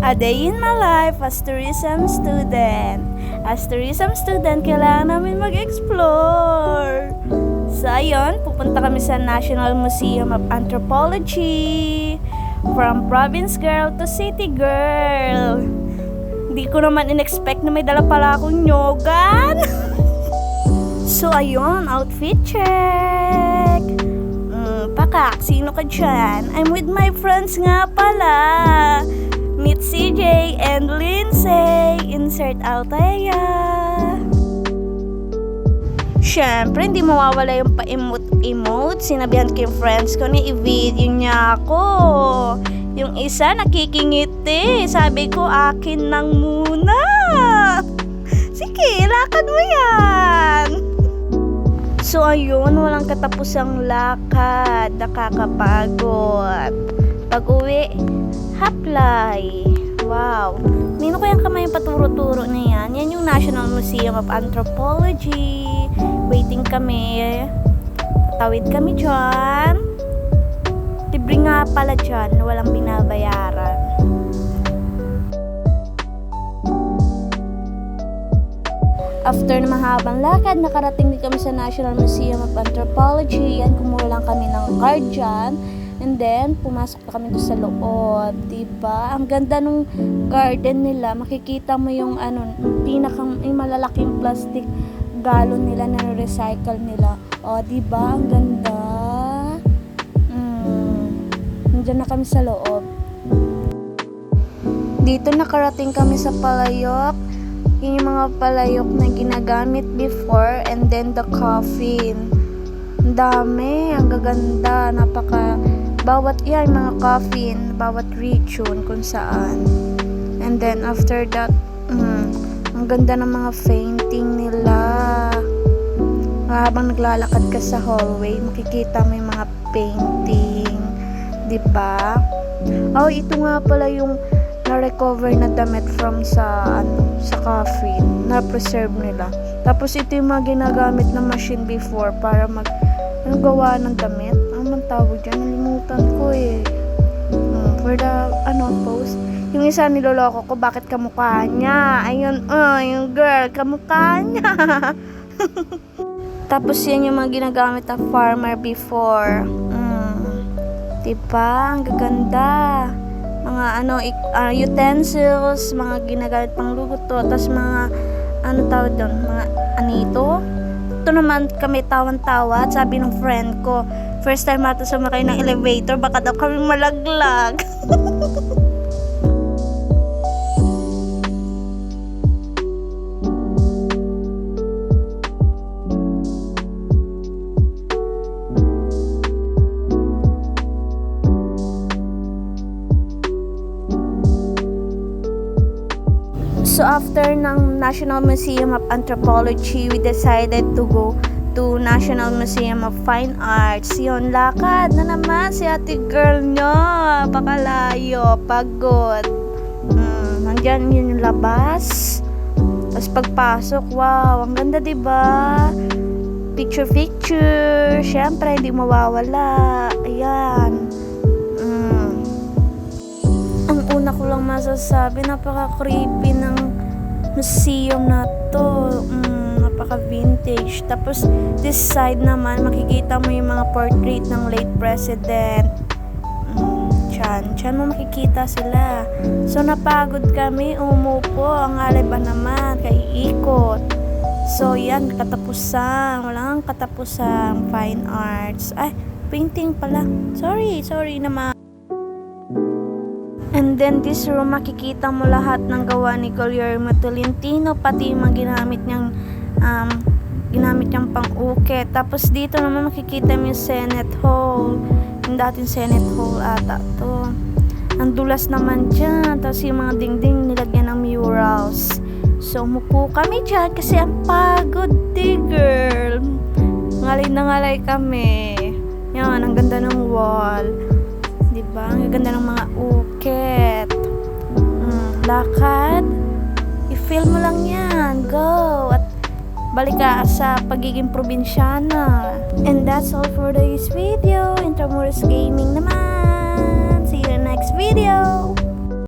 A day in my life as tourism student. As tourism student, kailangan namin mag-explore. So, ayun, pupunta kami sa National Museum of Anthropology. From province girl to city girl. Hindi ko naman in-expect na may dala pala akong nyogan. So, ayun, outfit check. Pakak, sino ka dyan? I'm with my friends nga pala. Meet CJ and Lindsay. Insert Althea. Siyempre, hindi mawawala yung pa-emote-emote. Sinabihan ko yung friends ko na i-video niya ako. Yung isa nakikingiti. Sabi ko, akin nang muna. Sige, lakad mo yan. So, ayun, walang katapusang lakad. Nakakapagod. Pag-uwi, haplay. Wow. Nino ko yung kamay yung paturo-turo na yan. Yan yung National Museum of Anthropology. Waiting kami. Tawid kami dyan. Libre nga pala dyan. Walang binabayaran. After na mahabang lakad, nakarating din kami sa National Museum of Anthropology. Yan, kumuha lang kami ng card dyan. And then, pumasok na kami doon sa loob. Diba? Ang ganda nung garden nila. Makikita mo yung yung malalaking plastic galon nila na recycle nila. O, diba? Ang ganda. Nandiyan na kami sa loob. Dito nakarating kami sa palayok. Yun yung mga palayok na ginagamit before, and then the coffin. Ang dami, ang gaganda, bawat mga coffin, bawat region kung saan. And then after that, ang ganda ng mga painting nila. Habang naglalakad ka sa hallway, makikita mo yung mga painting. Diba? Oh, ito nga pala yung na-recover na damit from sa coffin, na-preserve nila. Tapos ito yung mga ginagamit na machine before para gawa ng damit. Ano man tawag dyan? Nalimutan ko eh. For the, post. Yung isa niloloko ko, bakit kamukha niya? Ayun, yung girl, kamukha niya. Tapos yan yung mga ginagamit na farmer before. Diba? Ang gaganda. Mga utensils, mga ginagamit pang luto, tapos mga tawag doon, mga anito. Ito naman kami tawan-tawa at sabi ng friend ko, first time natin sumakay ng elevator, baka daw kami malaglag. So after ng National Museum of Anthropology, we decided to go to National Museum of Fine Arts. Yun, lakad na naman si ate girl nyo. Pakalayo, pagod. Nandyan yun yung labas. Tapos pagpasok, wow, ang ganda diba? Picture. Siyempre, hindi mawawala. Ayan. Ang una ko lang masasabi, napaka-creepy ng museum na to. Napaka-vintage. Tapos, this side naman, makikita mo yung mga portrait ng late president. Diyan mo makikita sila. So, napagod kami, umupo. Ang alay ba naman, kaiikot. So, yan, katapusan. Walang katapusan. Fine arts. Ay, painting pala. Sorry naman. And then this room, makikita mo lahat ng gawa ni Guillermo Tolentino, pati yung mga ginamit niyang pang-ukit. Tapos dito naman makikita mo yung Senate Hall. Yung dating Senate Hall ata to. Ang dulas naman dyan. Tapos yung mga dingding nilagyan ng murals. So umupo kami dyan kasi ang pagod girl. Ngalay na ngalay kami. Yan, ang ganda ng wall. Diba? Ang ganda ng mga ukit. Lakad. I-feel mo lang yan. Go. At balik ka sa pagiging probinsyana. And that's all for today's video. Intramuros Gaming naman. See you in the next video.